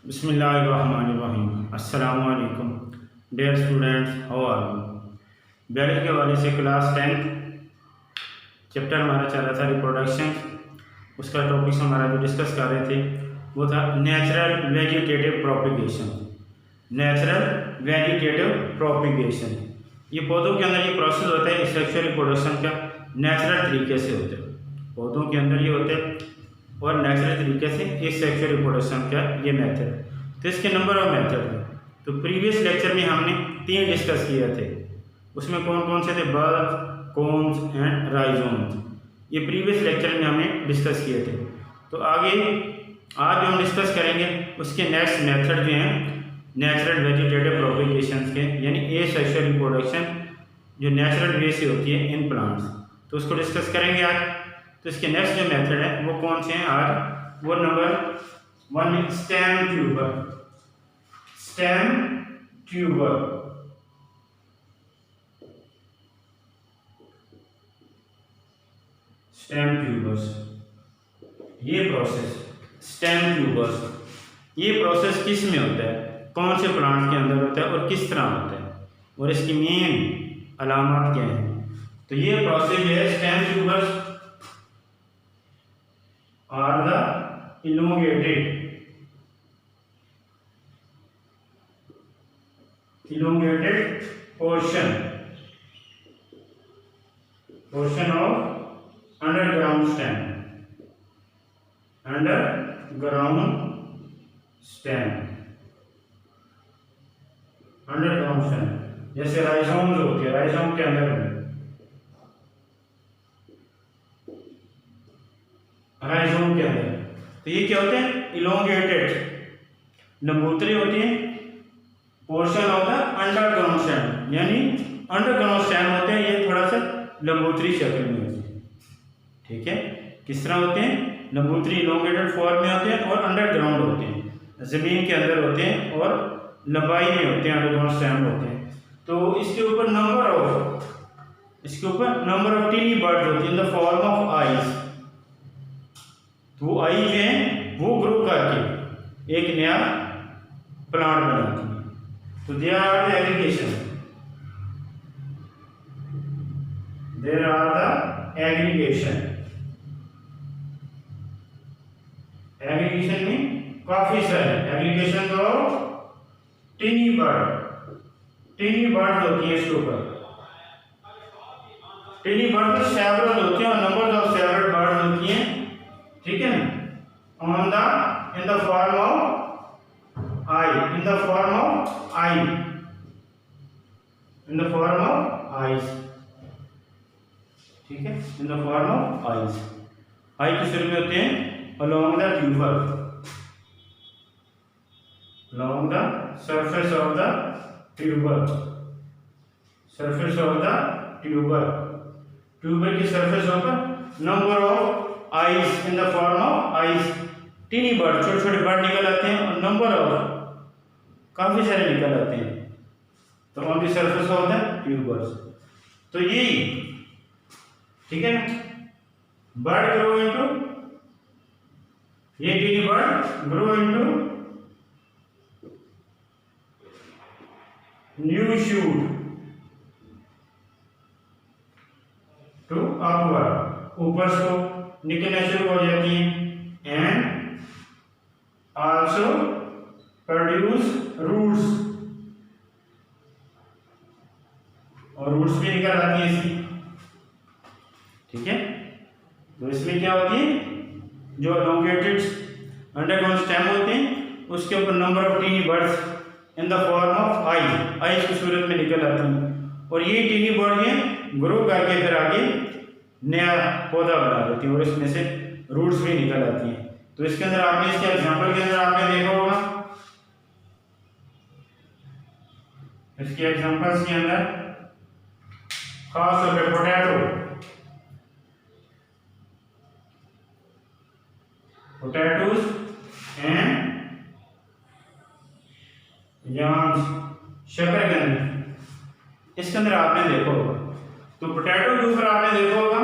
बिस्मिल्लाहिर्रहमानिर्रहीम। अस्सलामु अलैकुम dear students, how are you. Biology के हवाले से क्लास 10 चैप्टर हमारा चल रहा था रिप्रोडक्शन। उसका टॉपिक हमारा जो डिस्कस कर रहे थे वो था natural vegetative propagation. Natural vegetative propagation, ये पौधों के अंदर ये प्रोसेस होता है सेक्सुअल रिप्रोडक्शन का नेचुरल तरीके से होता है। पौधों के अंदर ये होता है और नेचुरल तरीके से इस सेक्सुअल रिप्रोडक्शन का ये मेथड। तो इसके नंबर ऑफ मेथड हैं। तो प्रीवियस लेक्चर में हमने 3 डिस्कस किए थे। उसमें कौन कौन से थे? Bulbs, corms and rhizomes. ये प्रीवियस लेक्चर में हमने डिस्कस किए थे। तो आगे आज जो हम डिस्कस करेंगे उसके नेक्स्ट मेथड जो हैं नेचुरल वेजिटेटिव प्रोपिगेशन के, यानी ए सेक्सुअल रिप्रोडक्शन जो नेचुरल वे से होती है इन प्लांट्स, तो उसको डिस्कस करेंगे आज। तो इसके नेक्स्ट जो मेथड है वो कौन से हैं आज? वो number 1 stem tuber. Stem tuber, stem tubers, ये प्रोसेस स्टेम ट्यूबर्स, ये प्रोसेस किस में होता है, कौन से प्लांट के अंदर होता है और किस तरह होता है और इसकी मेन अलामत क्या है? तो ये प्रोसेस जो है stem tubers are the elongated portion of underground stem, जैसे राइजोम जो होती है, राइजोम के अंदर तो ये क्या होते हैं? इलोंगेटेड लंबोतरी होती है portion of the underground stem, यानी अंडरग्राउंड स्टेम होते हैं, ये थोड़ा सा लंबोतरी शक्ल में होते हैं। ठीक है, किस तरह होते हैं? लंबोतरी इलोंगेटेड फॉर्म में होते हैं और अंडरग्राउंड होते हैं, जमीन के अंदर होते हैं और लंबाई में होते हैं, अंडरग्राउंड स्टेम होते हैं। तो इसके ऊपर नंबर ऑफ टीनी बर्ड्स होती है in the form of eyes. तो आई जो है वो ग्रो करके एक नया प्लांट बनाती है। तो देयर आर द एग्रीगेशन में काफी सारे एग्रीगेशन तो टीनी बर्ड होती है। इसके ऊपर टीनी बर्ड में सेवरल होती है और नंबर ऑफ सेवरल बर्ड होती हैं। ठीक है, in the form of eyes. ठीक है, in the form of eyes. आई किस रूप में होते हैं? along the surface of the tuber की surface पर number of eyes in the form of eyes, tiny bird, छोटे छोटे बर्ड निकल आते हैं और नंबर ऑफ काफी सारे निकल आते हैं। तो on the surface of the tubers. तो ये ठीक है, बर्ड ग्रो इनटू, ये tiny bird grow into new shoot to upward, ऊपर से निकलना शुरू हो जाती है एंड आल्सो प्रोड्यूस रूट्स, और रूट्स भी निकल आती है इसकी। ठीक है, तो इसमें क्या होती है? जो elongated अंडरग्राउंड स्टेम होते हैं उसके ऊपर number of tiny birds in the form of eyes की सूरत में निकल आती हैं और ये टीनी बर्ड ये ग्रो करके फिर आगे नया पौधा बना देती है और इसमें से रूट्स भी निकल आती हैं। तो इसके अंदर आपने इसके एग्जांपल के अंदर आपने देखा होगा, इसके एग्जांपल्स के अंदर खास तौर पे पोटैटोज एंड याम्स, शकरकंद, इसके अंदर आपने देखा होगा। तो पोटैटो के ऊपर आपने देखा होगा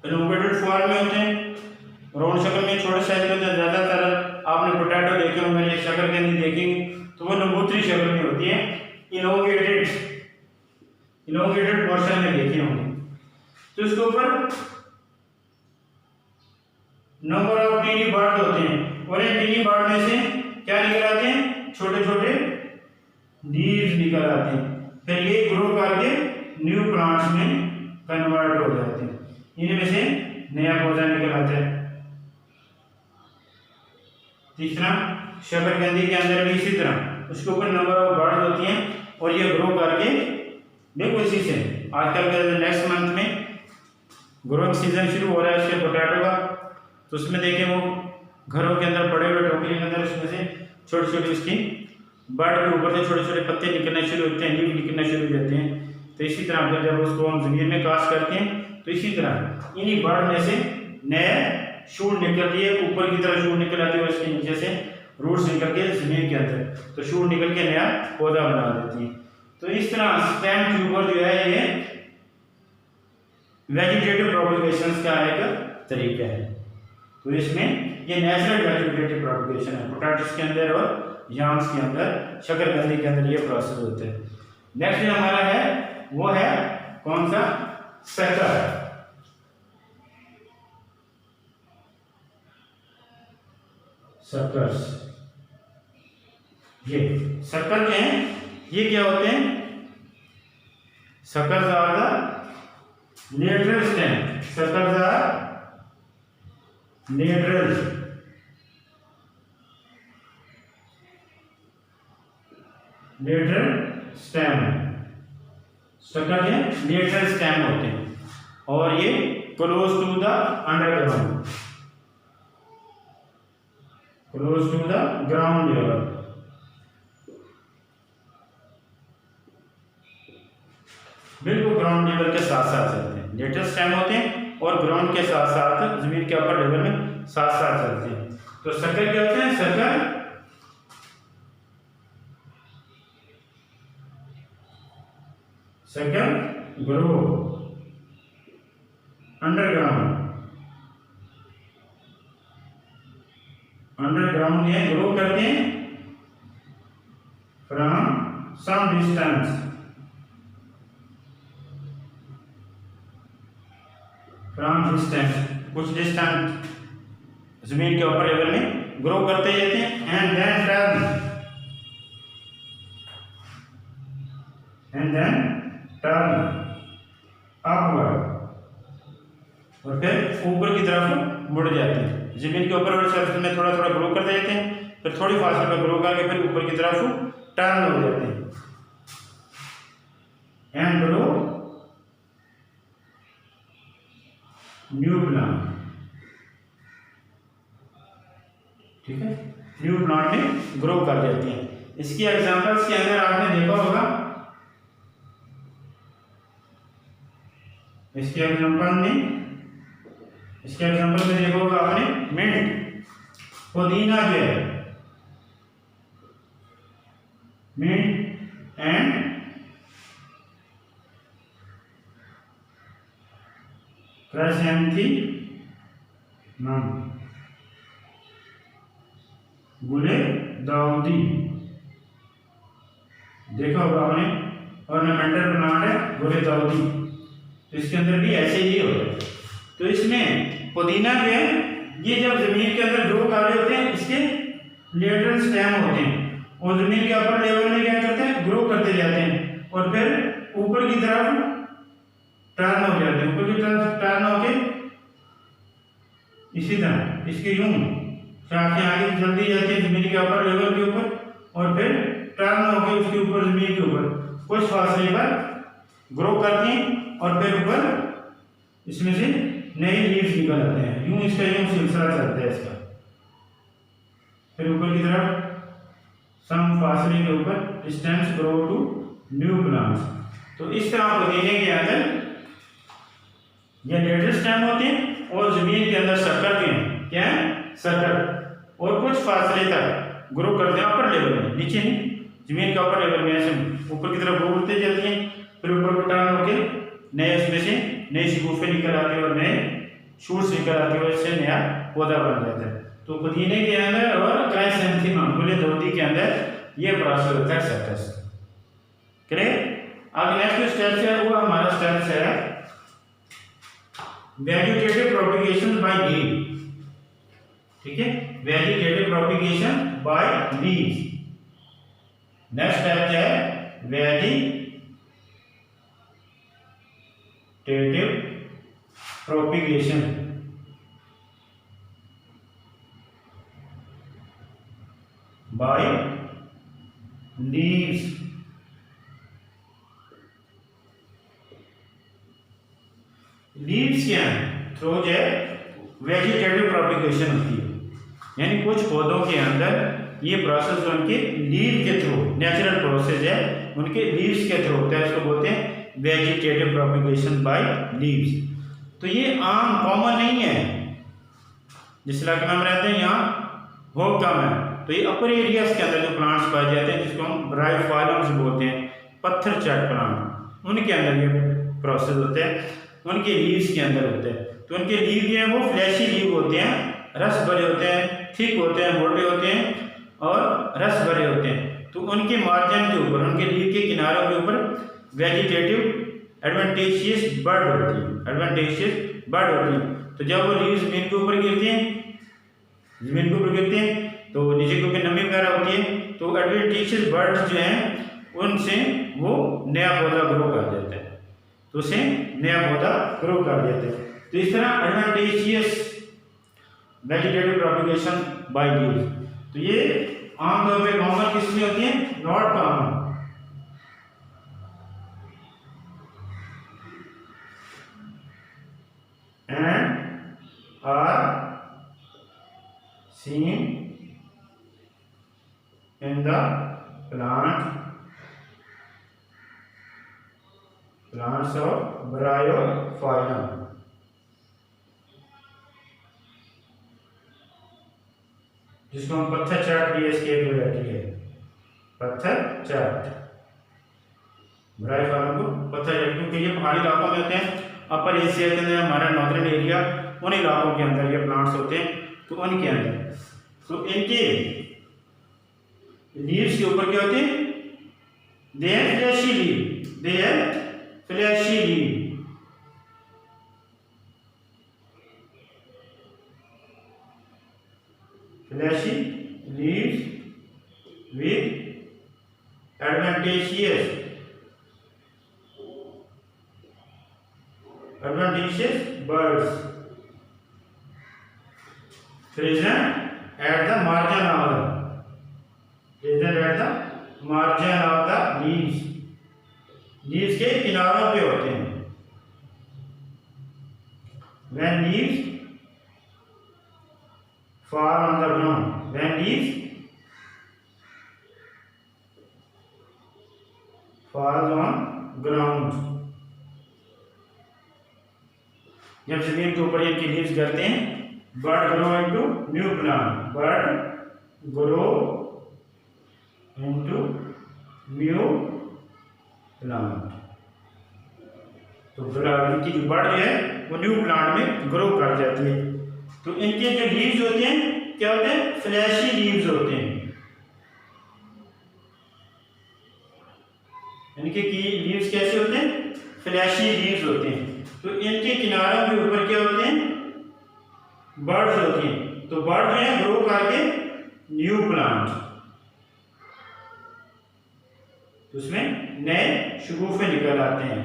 elongated फॉर्म में होते हैं राउंड शक्ल में छोटे साइज के होते हैं। ज़्यादातर आपने पोटैटो देखे होंगे या शकरकंदी देखेंगे तो वो लंबूतरी शक्ल में होती है, इलोंगेटेड पोर्शन में देखे होंगे। तो इसके ऊपर नंबर ऑफ टीनी बर्ड होते हैं और इन टीनी बर्ड में से क्या निकल आते हैं, छोटे छोटे लीव्स निकल आते हैं। फिर ये ग्रो करके न्यू प्लांट्स में कन्वर्ट हो जाते हैं, इनमें से नया पौधा निकल आता है। तीसरा, शकरकंदी के अंदर भी इसी तरह उसके ऊपर नंबर ऑफ बर्ड होती हैं और ये ग्रो करके देखो इसी से आजकल के नेक्स्ट मंथ में ग्रोइंग सीजन शुरू हो रहा है इसके पोटैटो का, तो उसमें देखें वो घरों के अंदर पड़े हुए टोकरी के अंदर उसमें से छोटे छोटे उसकी बर्ड के ऊपर से छोटे छोटे पत्ते निकलना शुरू होते हैं, लीव निकलना शुरू हो जाते हैं। तो इसी तरह जब उसको हम जमीन में कास्ट करते हैं तो इसी तरह इन्हीं बर्ड में से नए शूट निकलती है, ऊपर की तरफ शूट निकल आती है और इसके नीचे से रूट्स निकल के जमीन के अंदर तो शूट निकल के नया पौधा बना देती है। तो इस तरह स्टेम ट्यूबर जो है ये वेजिटेटिव प्रोपगेशन का एक तरीका है। तो इसमें ये नेचुरल वेजिटेटिव प्रोपगेशन है, पोटैटोस के अंदर और याम्स के अंदर, शकरकंदी के अंदर ये प्रोसेस होता है। नेक्स्ट जो हमारा है वो है कौन सा, सकर। सकर्स, ये सकर जो हैं ये क्या होते हैं, suckers are the lateral stem, suckers are lateral stem, sucker ये लेटरल स्टेम होते हैं और ये close to the underground, close to the ground level. बिल्कुल ग्राउंड लेवल के साथ साथ चलते हैं, लेटरल स्टेम होते हैं और ग्राउंड के साथ साथ जमीन के अपर लेवल में साथ साथ चलते हैं। तो सकर क्या होते हैं, sucker sucker grow underground, underground ये ग्रो करते हैं from some distance, from distance, कुछ डिस्टेंस जमीन के ऊपर लेवल में ग्रो करते जाते हैं एंड देन टर्न अपवर्ड, और फिर ऊपर की तरफ मुड़ जाते हैं। जमीन के ऊपर वाले सरफेस में थोड़ा थोड़ा ग्रो करते जाते हैं, फिर थोड़ी फासले में ग्रो करके फिर ऊपर की तरफ टर्न हो जाते हैं एंड ग्रो न्यू प्लांट। ठीक है, न्यू प्लांट में ग्रो कर जाती हैं। इसकी एग्जांपल्स के अंदर आपने देखा होगा, इसके एग्जांपल में देखा होगा आपने मिंट, पुदीना जो है मिंट एंड क्राइसैंथेमम, गुलदाउदी देखा होगा आपने, ऑर्नामेंटल प्लांट है गुलदाउदी, तो इसके अंदर भी ऐसे ही होता है। तो इसमें पुदीना जो है ये जब जमीन के अंदर ग्रो कर रहे होते हैं इसके लेटरल स्टेम होते हैं और जमीन के अपर लेवल में क्या करते हैं, ग्रो करते जाते हैं और फिर ऊपर की तरफ टर्न हो जाते हैं, ऊपर की तरफ टर्न होके इसी तरह इसकी यूं शाखें आगे जल्दी जाती है जमीन के अपर लेवल के ऊपर और फिर टर्न होके उसके ऊपर जमीन के ऊपर कुछ फासले पर ग्रो करती हैं और फिर ऊपर इसमें से नए लीव्स निकल आते हैं। यूं इसका यूं सिलसिला चलता है इसका, फिर ऊपर की तरफ सम फासले के ऊपर stems grow to new plants. तो इस तरह पुदीने के अंदर ये लेटरल स्टेम होते हैं और जमीन के अंदर सकर के हैं, क्या है, सकर, और कुछ फासले तक ग्रो करते हैं अपर लेवल में, नीचे नहीं, जमीन के अपर लेवल में ऐसे ऊपर की तरफ ग्रो करते जाती हैं, फिर ऊपर को टर्न होकर नए उसमें से नई शिकूफे निकल आती है और नए शूट्स निकल आती है और इससे नया पौधा बन जाता है। तो पुदीने के अंदर और क्राइसैंथेमम गुलदाउदी के अंदर ये प्रोसेस होता है सक्सेस। क्लियर? अब नेक्स्ट स्टेप है वो हमारा स्टेप है वेजिटेटिव प्रोपगेशन बाय लीव। ठीक है, vegetative propagation by leaves. Next step है vegetative propagation by leaves. Leaves क्या है? थ्रू जो है वेजिटेटिव प्रोपगेशन होती है, यानी कुछ पौधों के अंदर ये प्रोसेस उनके लीव के थ्रू, नेचुरल प्रोसेस है उनके लीव्स के थ्रू होता है, इसको बोलते हैं वेजिटेटिव प्रोपगेशन बाय लीव्स। तो ये आम कॉमन नहीं है, जिस इलाके में हम रहते हैं यहाँ बहुत कम है। तो ये अपर एरियाज के अंदर जो प्लांट्स पाए जाते हैं जिसको हम ब्रायोफाइलम्स बोलते हैं, पत्थर चाट प्लांट, उनके अंदर ये प्रोसेस होते हैं, उनके लीव्स के अंदर होते हैं। तो उनके लीव जो है वो फ्लैशी लीव होते हैं, रस भरे होते हैं, थिक होते हैं, मोटे होते हैं और रस भरे होते हैं। तो उनके मार्जिन के ऊपर, उनके लीव के किनारों के ऊपर वेजिटेटिव एडवेंटिशियस बड होती है, एडवेंटिशियस बड होती है। तो जब वो लीव जमीन के ऊपर गिरते हैं, जमीन के ऊपर गिरते हैं तो नीचे क्योंकि नमी वगैरह होती है, तो एडवेंटिशियस बर्ड्स जो हैं उनसे वो नया पौधा ग्रो कर देता है, तो उसे नया पौधा ग्रो कर देते हैं। तो इस तरह adventitious vegetative propagation by leaves. तो ये आमतौर पे कॉमन किसमें होती है? Not common. And are seen in the plants of bryophyllum। जिसको हम पत्थर चाट BSK वैरायटी है, पत्थर चाट ब्रायोफाइलम को पत्थर चाट, क्योंकि ये पहाड़ी इलाकों में होते हैं। अपर एशिया के अंदर, हमारा नॉर्दर्न एरिया, उन इलाकों के अंदर ये प्लांट्स होते हैं। तो उनके अंदर तो इनके लीव्स के ऊपर क्या होते हैं? They are fleshy leave, they are fleshy leave. Fleshy leaves with adventitious birds present at the margin of the leaves। Leaves के किनारों पे होते हैं। when leaves fall on the ground, when leaves fall on ground, जब जमीन के ऊपर इनके लीव्स गिरते हैं, bird grow into new plant, bird grow into new plant. तो इनकी जो बर्ड है वो न्यू प्लांट में ग्रो कर जाती है। तो इनके जो लीव्स होते हैं क्या होते हैं? फ्लैशी लीव्स होते हैं। इनके की लीव्स कैसे होते हैं? फ्लैशी लीव्स होते हैं। तो इनके किनारों के ऊपर क्या होते हैं? बर्ड्स होती हैं। तो बर्ड जो है ग्रो करके न्यू प्लांट, तो उसमें नए शगुफे निकल आते हैं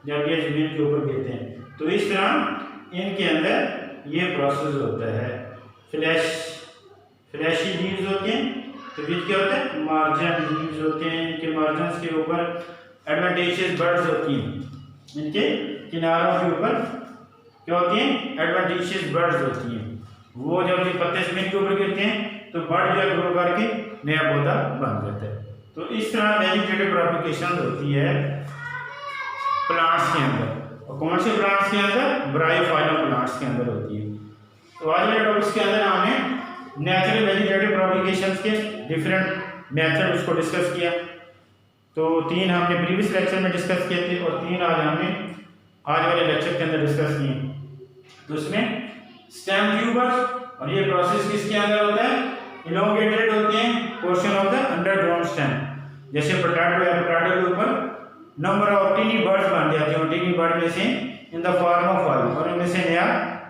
जब ये जमीन के ऊपर गिरते हैं। तो इस तरह इनके अंदर ये प्रोसेस होता है। फ्लैशी लीव्स होते हैं। तो बीच क्या होता है? मार्जिन लीव्स होते हैं। इनके मार्जिन के ऊपर एडवेंटिशियस बर्ड्स होती हैं। इनके किनारों के ऊपर क्या होती हैं? एडवेंटिशियस बर्ड्स होती हैं। वो जब ये पत्ते जमीन के ऊपर गिरते हैं तो बर्ड जो ग्रो करके नया पौधा बन जाता है। तो इस तरह वेजिटेटिव प्रोपगेशन होती है प्लांट्स के अंदर। और कौन से प्लांट्स के अंदर? ब्रायोफाइलम प्लांट्स के अंदर होती है। तो आज के टॉपिक्स के अंदर हमने नेचुरल वेजिटेटिव प्रोपगेशन के डिफरेंट मेथड उसको डिस्कस किया। तो 3 हमने प्रीवियस लेक्चर में डिस्कस किए थे और 3 आज हमने आज वाले लेक्चर के अंदर डिस्कस किए। तो उसमें स्टेम ट्यूबर्स। और ये प्रोसेस किसके अंदर होता है? इलोंगेटेड होते हैं portion of the underground stem. जैसे पोटैटो है, पोटैटो के ऊपर नंबर ऑफ टीनी बर्ड्स बन जाते हैं और टीनी बर्ड में से इन द फॉर्म ऑफ ऑयल, और इनमें से नया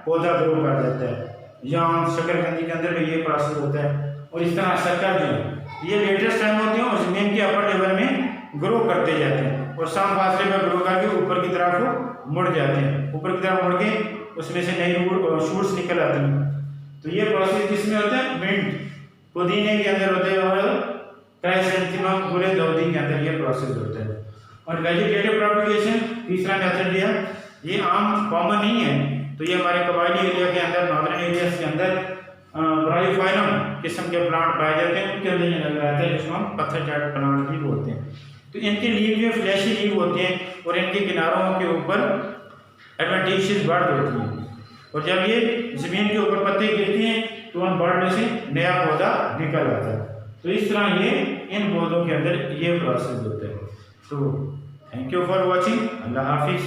पौधा ग्रो कर देता है। यहाँ शकरकंदी के अंदर भी ये प्रोसेस होता है। और इस तरह शक्कर जो है ये लेटेस्ट स्टेम होते हैं और जमीन के अपर लेवल में ग्रो करते जाते हैं और सम फासले पर ग्रो करके ऊपर की तरफ मुड़ जाते हैं। ऊपर की तरफ मुड़ के उसमें से नई शूट्स निकल आती हैं। तो ये प्रोसेस किसमें होता है? मिंट, पुदीने के अंदर होते हैं और क्राइसैंथेमम गुलेदौदी के अंदर ये प्रोसेस होता है। और वेजिटेटिव प्रोपगेशन तीसरा मेथड दिया, ये आम कॉमन नहीं है। तो ये हमारे कबायली एरिया के अंदर, नॉर्दर्न एरियाज के अंदर ब्रायोफाइलम किस्म के प्लांट पाए जाते हैं, उनके अंदर ये लगा रहता है जिसको हम पत्थर चाट प्लांट भी बोलते हैं। तो इनके लीव जो फ्लैशी लीव होते हैं और इनके किनारों के ऊपर एडवेंटिशियस बर्ड होती हैं। और जब ये जमीन के ऊपर पत्ते गिरती हैं तो उन बर्ड में से नया पौधा निकल आता है। तो इस तरह ये इन पौधों के अंदर ये प्रोसेस होता है। तो थैंक यू फॉर वॉचिंग। अल्लाह हाफिज़।